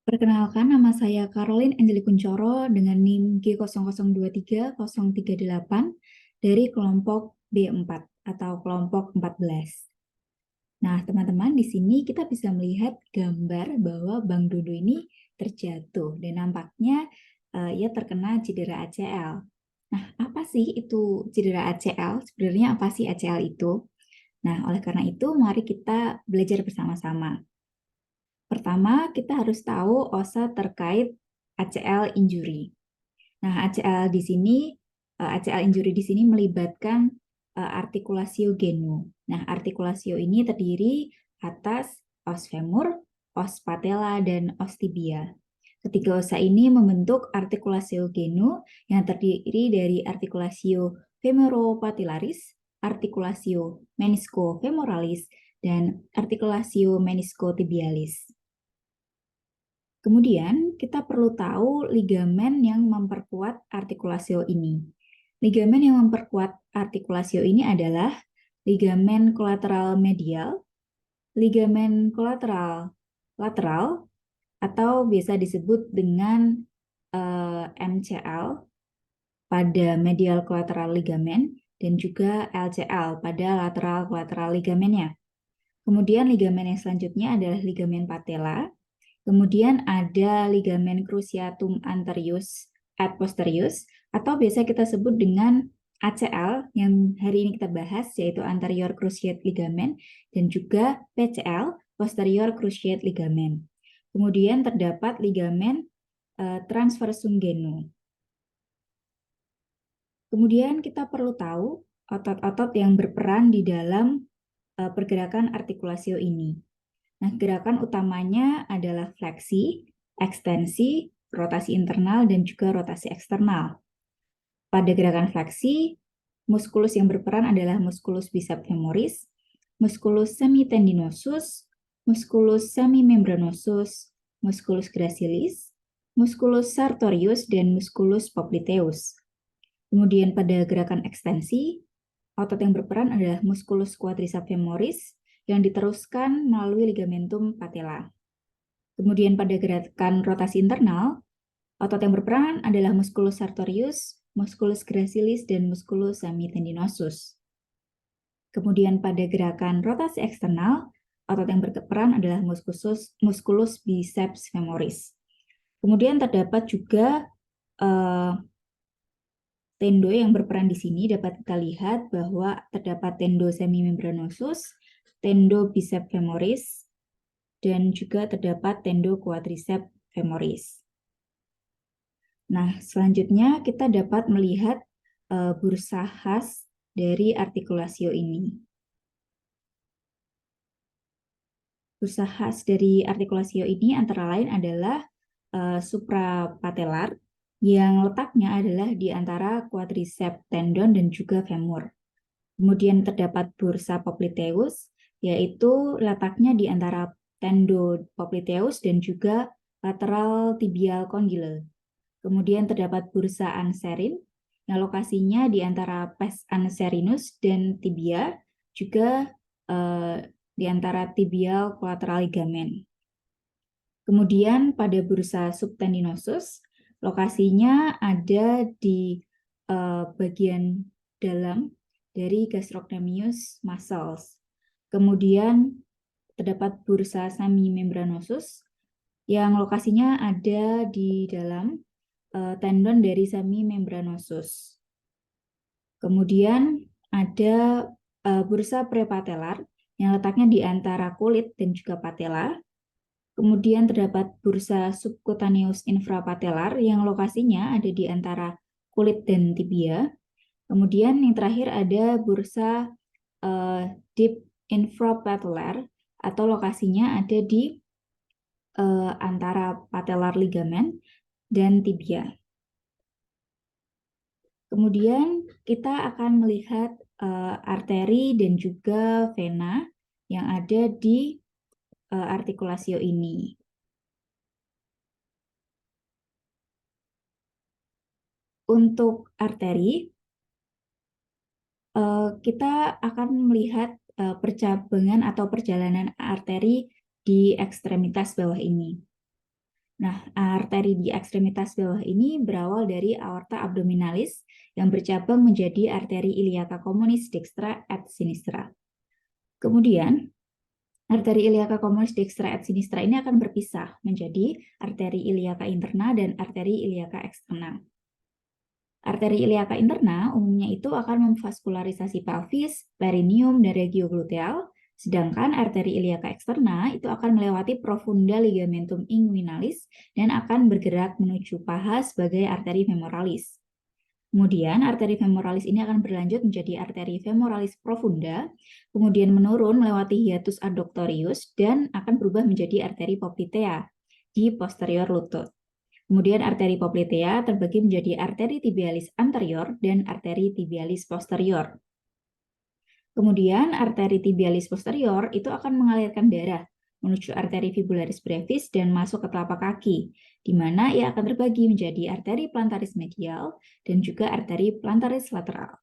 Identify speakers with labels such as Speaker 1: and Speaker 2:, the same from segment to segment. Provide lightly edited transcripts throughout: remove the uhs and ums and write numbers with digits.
Speaker 1: Perkenalkan, nama saya Caroline Angeli Kuncoro dengan NIM G00230338 dari kelompok B4 atau kelompok 14. Nah, teman-teman, di sini kita bisa melihat gambar bahwa Bang Dodo ini terjatuh dan nampaknya ia terkena cedera ACL. Nah, apa sih itu cedera ACL? Sebenarnya apa sih ACL itu? Nah, oleh karena itu, mari kita belajar bersama-sama. Pertama, kita harus tahu OSA terkait ACL injury. Nah, ACL di sini, ACL injury di sini melibatkan artikulasio genu. Nah, artikulasio ini terdiri atas os femur, os patella, dan os tibia. Ketiga osa ini membentuk artikulasio genu yang terdiri dari artikulasio femoropatellaris, artikulasio meniscofemoralis, dan artikulasio meniscotibialis. Kemudian, kita perlu tahu ligamen yang memperkuat artikulasio ini. Ligamen yang memperkuat artikulasio ini adalah ligamen kolateral medial, ligamen kolateral lateral, atau biasa disebut dengan MCL pada medial collateral ligament, dan juga LCL pada lateral collateral ligamennya. Kemudian ligamen yang selanjutnya adalah ligamen patella. Kemudian ada ligamen cruciatum anterius et posterius, atau biasa kita sebut dengan ACL yang hari ini kita bahas, yaitu anterior cruciate ligament, dan juga PCL, posterior cruciate ligament. Kemudian terdapat ligamen transversum genu. Kemudian kita perlu tahu otot-otot yang berperan di dalam pergerakan artikulasio ini. Nah, gerakan utamanya adalah fleksi, ekstensi, rotasi internal, dan juga rotasi eksternal. Pada gerakan fleksi, muskulus yang berperan adalah muskulus biceps femoris, muskulus semitendinosus, muskulus semimembranosus, muskulus gracilis, muskulus sartorius, dan muskulus popliteus. Kemudian pada gerakan ekstensi, otot yang berperan adalah muskulus quadriceps femoris, yang diteruskan melalui ligamentum patella. Kemudian pada gerakan rotasi internal, otot yang berperan adalah musculus sartorius, musculus gracilis, dan musculus semitendinosus. Kemudian pada gerakan rotasi eksternal, otot yang berperan adalah musculus biceps femoris. Kemudian terdapat juga tendo yang berperan di sini. Dapat kita lihat bahwa terdapat tendo semimembranosus, tendo biceps femoris, dan juga terdapat tendo quadriceps femoris. Nah, selanjutnya kita dapat melihat bursa khas dari artikulasio ini. Bursa khas dari artikulasio ini antara lain adalah suprapatellar, yang letaknya adalah di antara quadriceps tendon dan juga femur. Kemudian terdapat bursa popliteus, yaitu letaknya di antara tendo popliteus dan juga lateral tibial condyle. Kemudian terdapat bursa anserin, yang lokasinya di antara pes anserinus dan tibia, juga di antara tibial collateral ligament. Kemudian pada bursa subtendinosus, lokasinya ada di bagian dalam dari gastrocnemius muscles. Kemudian terdapat bursa semimembranosus yang lokasinya ada di dalam tendon dari semimembranosus. Kemudian ada bursa prepatellar yang letaknya di antara kulit dan juga patella. Kemudian terdapat bursa subcutaneus infrapatellar yang lokasinya ada di antara kulit dan tibia. Kemudian yang terakhir ada bursa deep infrapatellar atau lokasinya ada di antara patellar ligament dan tibia. Kemudian kita akan melihat arteri dan juga vena yang ada di artikulasio ini. Untuk arteri, kita akan melihat percabangan atau perjalanan arteri di ekstremitas bawah ini. Nah, arteri di ekstremitas bawah ini berawal dari aorta abdominalis yang bercabang menjadi arteri iliaca communis dextra et sinistra. Kemudian, arteri iliaca communis dextra et sinistra ini akan berpisah menjadi arteri iliaca interna dan arteri iliaca eksterna. Arteri iliaca interna umumnya itu akan memvaskularisasi pelvis, perineum, dan regiogluteal, sedangkan arteri iliaca eksterna itu akan melewati profunda ligamentum inguinalis dan akan bergerak menuju paha sebagai arteri femoralis. Kemudian arteri femoralis ini akan berlanjut menjadi arteri femoralis profunda, kemudian menurun melewati hiatus adductorius dan akan berubah menjadi arteri poplitea di posterior lutut. Kemudian arteri poplitea terbagi menjadi arteri tibialis anterior dan arteri tibialis posterior. Kemudian arteri tibialis posterior itu akan mengalirkan darah menuju arteri fibularis brevis dan masuk ke telapak kaki, di mana ia akan terbagi menjadi arteri plantaris medial dan juga arteri plantaris lateral.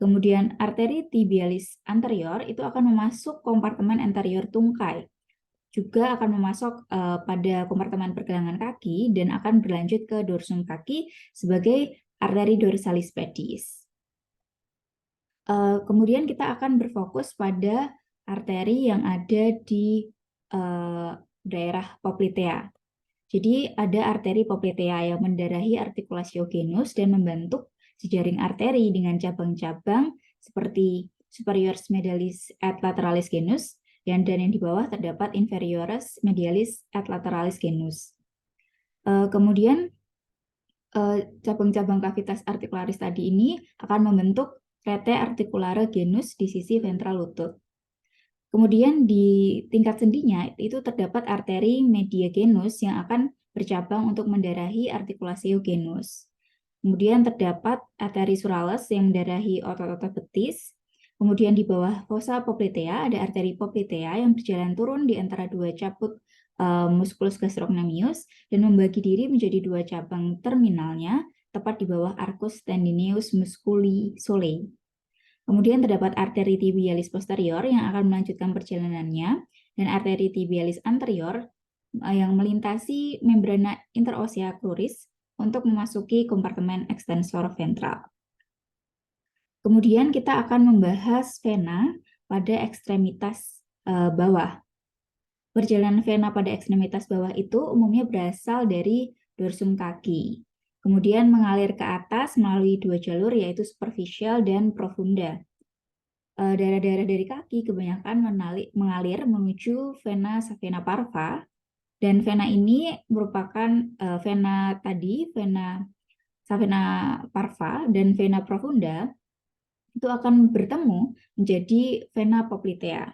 Speaker 1: Kemudian arteri tibialis anterior itu akan memasuk kompartemen anterior tungkai, juga akan memasuk pada kompartemen pergelangan kaki dan akan berlanjut ke dorsum kaki sebagai arteri dorsalis pedis. Kemudian kita akan berfokus pada arteri yang ada di daerah poplitea. Jadi ada arteri poplitea yang mendarahi artikulasio genus dan membentuk jejaring arteri dengan cabang-cabang seperti superiores medialis et lateralis genus, dan yang di bawah terdapat inferiores medialis et lateralis genus. Kemudian cabang-cabang kavitas articularis tadi ini akan membentuk rete articulare genus di sisi ventral lutut. Kemudian di tingkat sendinya itu terdapat arteri media genus yang akan bercabang untuk mendarahi artikulasio genus. Kemudian terdapat arteri suralis yang mendarahi otot-otot betis. Kemudian di bawah fossa poplitea ada arteri poplitea yang berjalan turun di antara dua caput musculus gastrocnemius dan membagi diri menjadi dua cabang terminalnya tepat di bawah arcus tendineus musculi solae. Kemudian terdapat arteri tibialis posterior yang akan melanjutkan perjalanannya dan arteri tibialis anterior yang melintasi membrana interosea cruris untuk memasuki kompartemen ekstensor ventral. Kemudian kita akan membahas vena pada ekstremitas bawah. Perjalanan vena pada ekstremitas bawah itu umumnya berasal dari dorsum kaki. Kemudian mengalir ke atas melalui dua jalur yaitu superficial dan profunda. Darah-darah dari kaki kebanyakan mengalir menuju vena savena parva, dan vena ini merupakan vena savena parva dan vena profunda itu akan bertemu menjadi vena poplitea.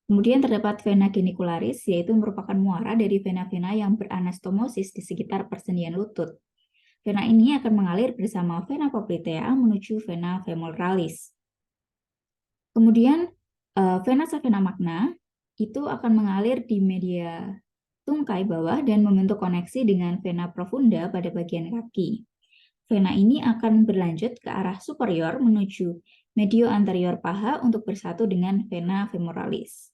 Speaker 1: Kemudian terdapat vena genicularis, yaitu merupakan muara dari vena-vena yang beranastomosis di sekitar persendian lutut. Vena ini akan mengalir bersama vena poplitea menuju vena femoralis. Kemudian vena savena magna itu akan mengalir di media tungkai bawah dan membentuk koneksi dengan vena profunda pada bagian kaki. Vena ini akan berlanjut ke arah superior menuju medio anterior paha untuk bersatu dengan vena femoralis.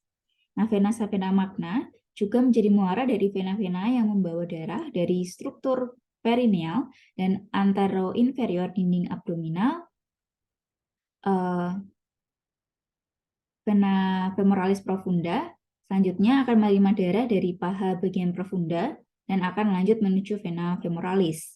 Speaker 1: Nah, vena savena magna juga menjadi muara dari vena-vena yang membawa darah dari struktur perineal dan antero-inferior dinding abdominal. Vena femoralis profunda selanjutnya akan menerima darah dari paha bagian profunda dan akan lanjut menuju vena femoralis.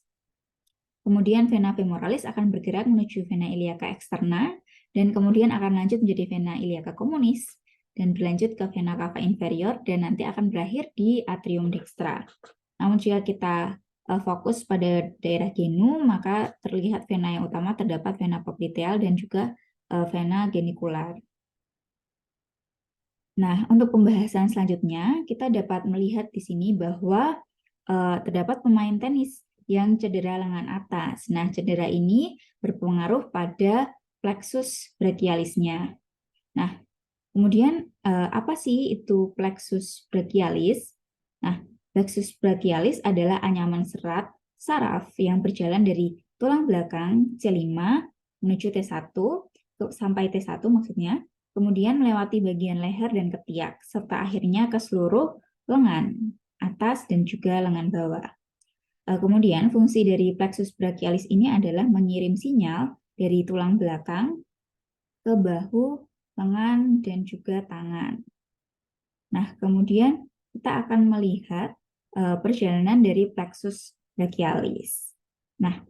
Speaker 1: Kemudian vena femoralis akan bergerak menuju vena iliaca eksterna dan kemudian akan lanjut menjadi vena iliaca communis dan berlanjut ke vena cava inferior dan nanti akan berakhir di atrium dextra. Namun jika kita fokus pada daerah genu, maka terlihat vena yang utama terdapat vena popliteal dan juga vena genicular. Nah, untuk pembahasan selanjutnya, kita dapat melihat di sini bahwa terdapat pemain tenis yang cedera lengan atas. Nah, cedera ini berpengaruh pada plexus brachialisnya. Nah, kemudian apa sih itu plexus brachialis? Nah, plexus brachialis adalah anyaman serat saraf yang berjalan dari tulang belakang C5 menuju T1 sampai T1 maksudnya, kemudian melewati bagian leher dan ketiak serta akhirnya ke seluruh lengan atas dan juga lengan bawah. Kemudian fungsi dari plexus brachialis ini adalah mengirim sinyal dari tulang belakang ke bahu, lengan, dan juga tangan. Nah, kemudian kita akan melihat perjalanan dari plexus brachialis. Nah,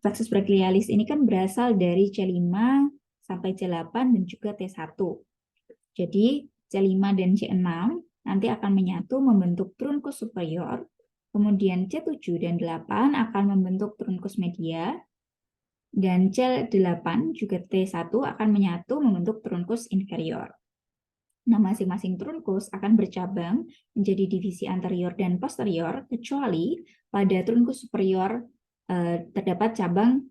Speaker 1: plexus brachialis ini kan berasal dari C5 sampai C8 dan juga T1. Jadi C5 dan C6 nanti akan menyatu membentuk trunkus superior, kemudian C7 dan 8 akan membentuk trunkus media, dan C8 juga T1 akan menyatu membentuk trunkus inferior. Nah, masing-masing trunkus akan bercabang menjadi divisi anterior dan posterior, kecuali pada trunkus superior terdapat cabang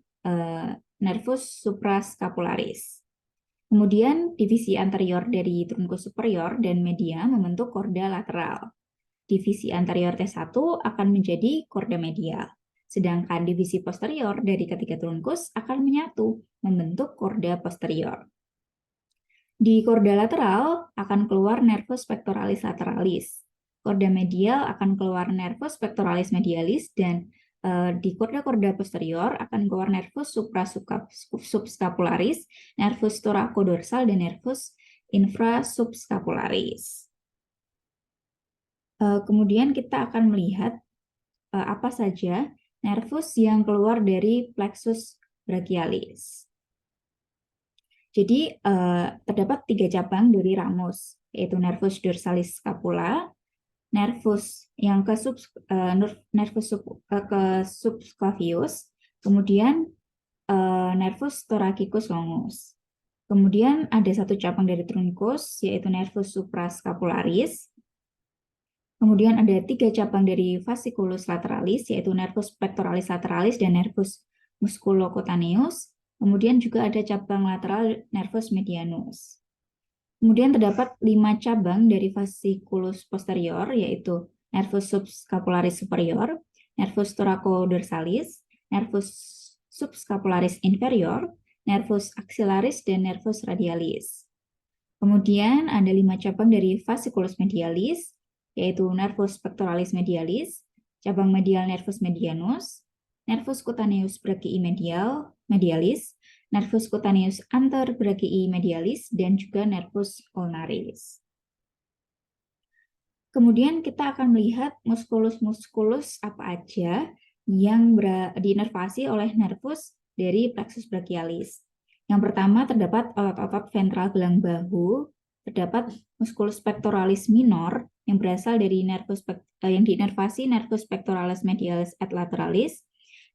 Speaker 1: nervus suprascapularis. Kemudian divisi anterior dari trunkus superior dan media membentuk korda lateral. Divisi anterior T1 akan menjadi korda medial. Sedangkan divisi posterior dari ketiga trunkus akan menyatu membentuk korda posterior. Di korda lateral akan keluar nervus pectoralis lateralis. Korda medial akan keluar nervus pectoralis medialis, dan di korda-korda posterior akan keluar nervus suprasubscapularis, nervus thoracodorsal, dan nervus infrasubscapularis. Kemudian kita akan melihat apa saja nervus yang keluar dari plexus brachialis. Jadi terdapat 3 cabang dari ramus, yaitu nervus dorsalis scapula, nervus yang ke subclavius, kemudian nervus thoracicus longus. Kemudian ada 1 cabang dari trunkus, yaitu nervus suprascapularis. Kemudian ada 3 cabang dari fasciculus lateralis, yaitu nervus pectoralis lateralis dan nervus musculocutaneus. Kemudian juga ada cabang lateral nervus medianus. Kemudian terdapat 5 cabang dari fasciculus posterior, yaitu nervus subscapularis superior, nervus thoracoldorsalis, nervus subscapularis inferior, nervus axillaris, dan nervus radialis. Kemudian ada 5 cabang dari fasciculus medialis, yaitu nervus pectoralis medialis, cabang medial nervus medianus, nervus cutaneus brachii medialis, nervus cutaneus anter brachii medialis, dan juga nervus ulnaris. Kemudian kita akan melihat muskulus-muskulus apa aja yang diinervasi oleh nervus dari plexus brachialis. Yang pertama terdapat otot-otot ventral gelang bahu, terdapat musculus pectoralis minor yang berasal dari yang diinervasi nervus pectoralis medialis et lateralis.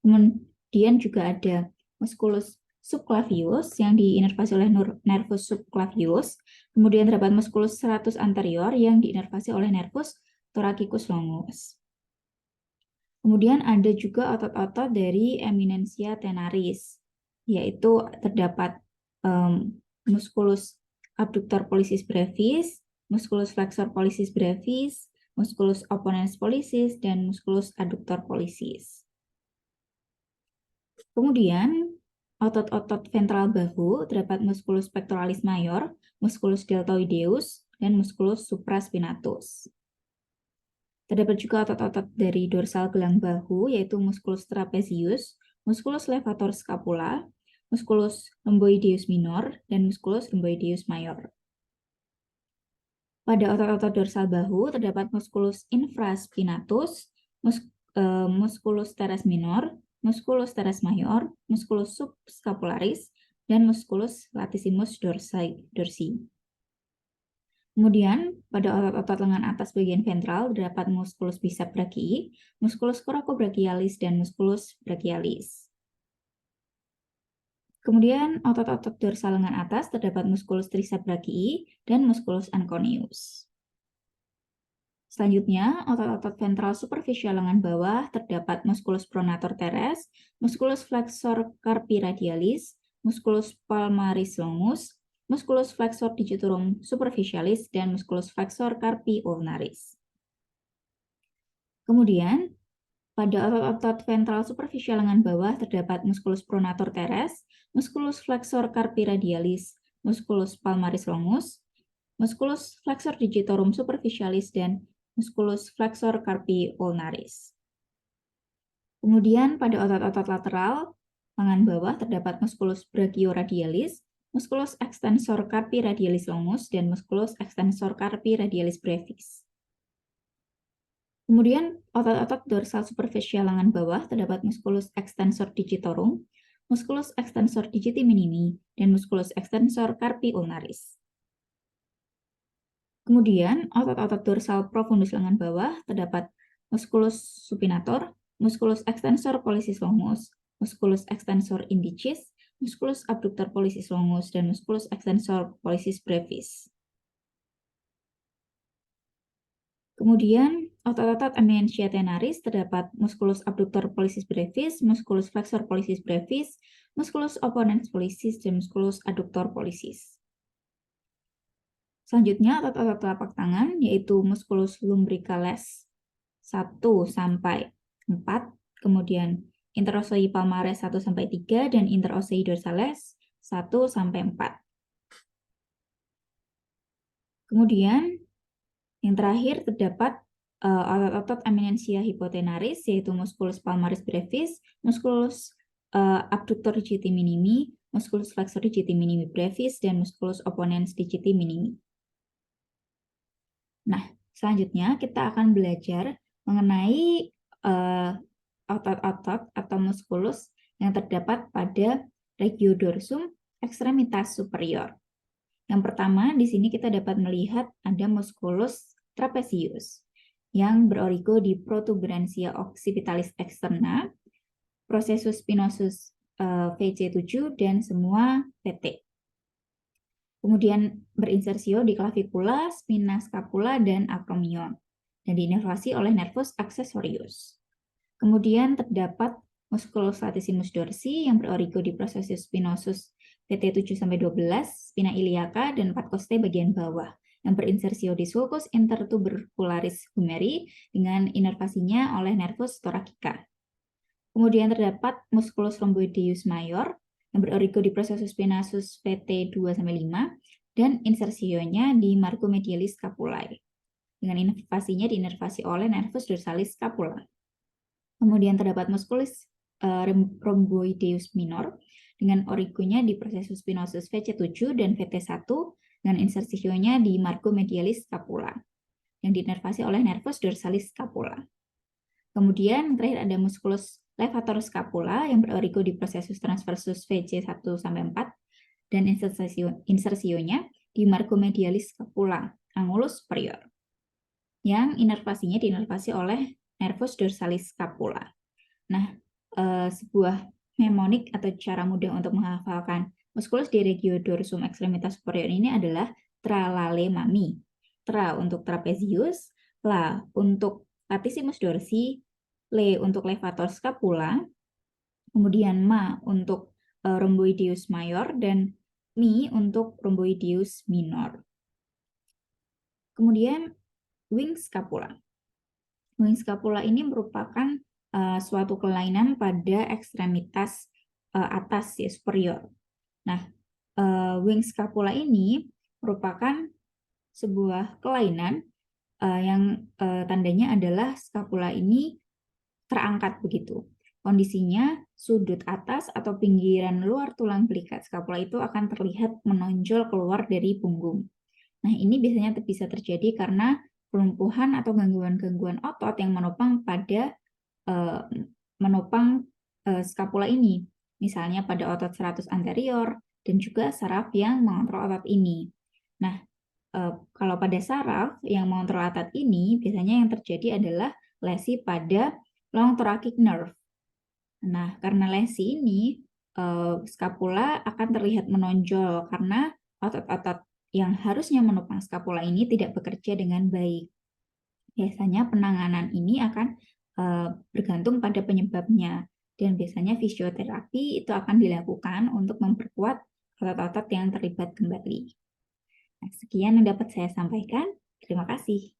Speaker 1: Kemudian juga ada musculus subclavius yang diinervasi oleh nervus subclavius. Kemudian terdapat musculus serratus anterior yang diinervasi oleh nervus thoracicus longus. Kemudian ada juga otot-otot dari eminentia tenaris, yaitu terdapat musculus abductor pollicis brevis, musculus flexor pollicis brevis, musculus opponens pollicis, dan musculus adductor pollicis. Kemudian otot-otot ventral bahu terdapat musculus pectoralis major, musculus deltoideus, dan musculus supraspinatus. Terdapat juga otot-otot dari dorsal gelang bahu, yaitu musculus trapezius, musculus levator scapula, musculus rhomboideus minor, dan musculus rhomboideus major. Pada otot-otot dorsal bahu terdapat musculus infraspinatus, musculus teres minor, musculus teres major, musculus subscapularis, dan musculus latissimus dorsi. Kemudian, pada otot-otot lengan atas bagian ventral terdapat musculus bicep brachii, musculus coracobrachialis, dan musculus brachialis. Kemudian, otot-otot dorsal lengan atas terdapat musculus tricep brachii dan musculus anconeus. Selanjutnya, otot-otot ventral superficial lengan bawah terdapat musculus pronator teres, musculus flexor carpi radialis, musculus palmaris longus, musculus flexor digitorum superficialis, dan musculus flexor carpi ulnaris. Kemudian, pada otot-otot ventral superficial lengan bawah terdapat musculus pronator teres, musculus flexor carpi radialis, musculus palmaris longus, musculus flexor digitorum superficialis, dan musculus flexor carpi ulnaris. Kemudian pada otot-otot lateral, lengan bawah terdapat musculus brachioradialis, musculus extensor carpi radialis longus, dan musculus extensor carpi radialis brevis. Kemudian otot-otot dorsal superficial lengan bawah terdapat musculus extensor digitorum, musculus extensor digiti minimi, dan musculus extensor carpi ulnaris. Kemudian otot-otot dorsal profundus lengan bawah terdapat musculus supinator, musculus extensor pollicis longus, musculus extensor indicis, musculus abductor pollicis longus, dan musculus extensor pollicis brevis. Kemudian otot-otot eminentia tenaris terdapat musculus abductor pollicis brevis, musculus flexor pollicis brevis, musculus opponens pollicis, dan musculus adductor pollicis. Selanjutnya otot-otot telapak tangan yaitu musculus lumbricalis 1 sampai 4, kemudian interossei palmaris 1 sampai 3 dan interossei dorsalis 1 sampai 4. Kemudian yang terakhir terdapat otot-otot eminentia hypotenaris yaitu musculus palmaris brevis, musculus abductor digiti minimi, musculus flexor digiti minimi brevis, dan musculus opponens digiti minimi. Nah, selanjutnya kita akan belajar mengenai otot-otot atau muskulus yang terdapat pada regiodorsum ekstremitas superior. Yang pertama, di sini kita dapat melihat ada musculus trapezius yang berorigo di protuberansia occipitalis externa, processus spinosus VC7, dan semua PT. Kemudian berinsersio di clavicula, spina scapula, dan acromion, dan diinervasi oleh nervus accessorius. Kemudian terdapat musculus latissimus dorsi yang berorigo di processus spinosus PT7-12, spina iliaca, dan 4 costae bagian bawah, yang berinsersio di sulcus intertubercularis humeri dengan inervasinya oleh nervus thoracica. Kemudian terdapat musculus rhomboideus major yang berorigo di processus spinasus PT2-5 dan insersionya di margo medialis scapulae. Dengan inervasinya diinervasi oleh nervus dorsalis scapula. Kemudian terdapat musculus rhomboideus minor dengan origonya di processus spinosus VC7 dan VT1 dengan insersionya di margo medialis scapula yang diinervasi oleh nervus dorsalis scapula. Kemudian terakhir ada musculus levator scapula yang berorigo di processus transversus VC1-4 dan insersionya di margo medialis scapula angulus superior yang inervasinya diinervasi oleh nervus dorsalis scapula. Nah, sebuah mnemonik atau cara mudah untuk menghafalkan musculus di regiodorsum ekstremitas superior ini adalah tralale mami. Tra untuk trapezius, la untuk latissimus dorsi, le untuk levator scapula, kemudian ma untuk rhomboideus major, dan mi untuk rhomboideus minor. Kemudian wing scapula. Wing scapula ini merupakan suatu kelainan pada ekstremitas atas ya superior. Nah, wing scapula ini merupakan sebuah kelainan yang tandanya adalah scapula ini terangkat begitu. Kondisinya sudut atas atau pinggiran luar tulang belikat scapula itu akan terlihat menonjol keluar dari punggung. Nah, ini biasanya bisa terjadi karena kelumpuhan atau gangguan-gangguan otot yang menopang pada scapula ini. Misalnya pada otot serratus anterior dan juga saraf yang mengontrol otot ini. Nah, kalau pada saraf yang mengontrol otot ini, biasanya yang terjadi adalah lesi pada long thoracic nerve. Nah, karena lesi ini, scapula akan terlihat menonjol karena otot-otot yang harusnya menopang scapula ini tidak bekerja dengan baik. Biasanya penanganan ini akan bergantung pada penyebabnya, dan biasanya fisioterapi itu akan dilakukan untuk memperkuat otot-otot yang terlibat kembali. Nah, sekian yang dapat saya sampaikan. Terima kasih.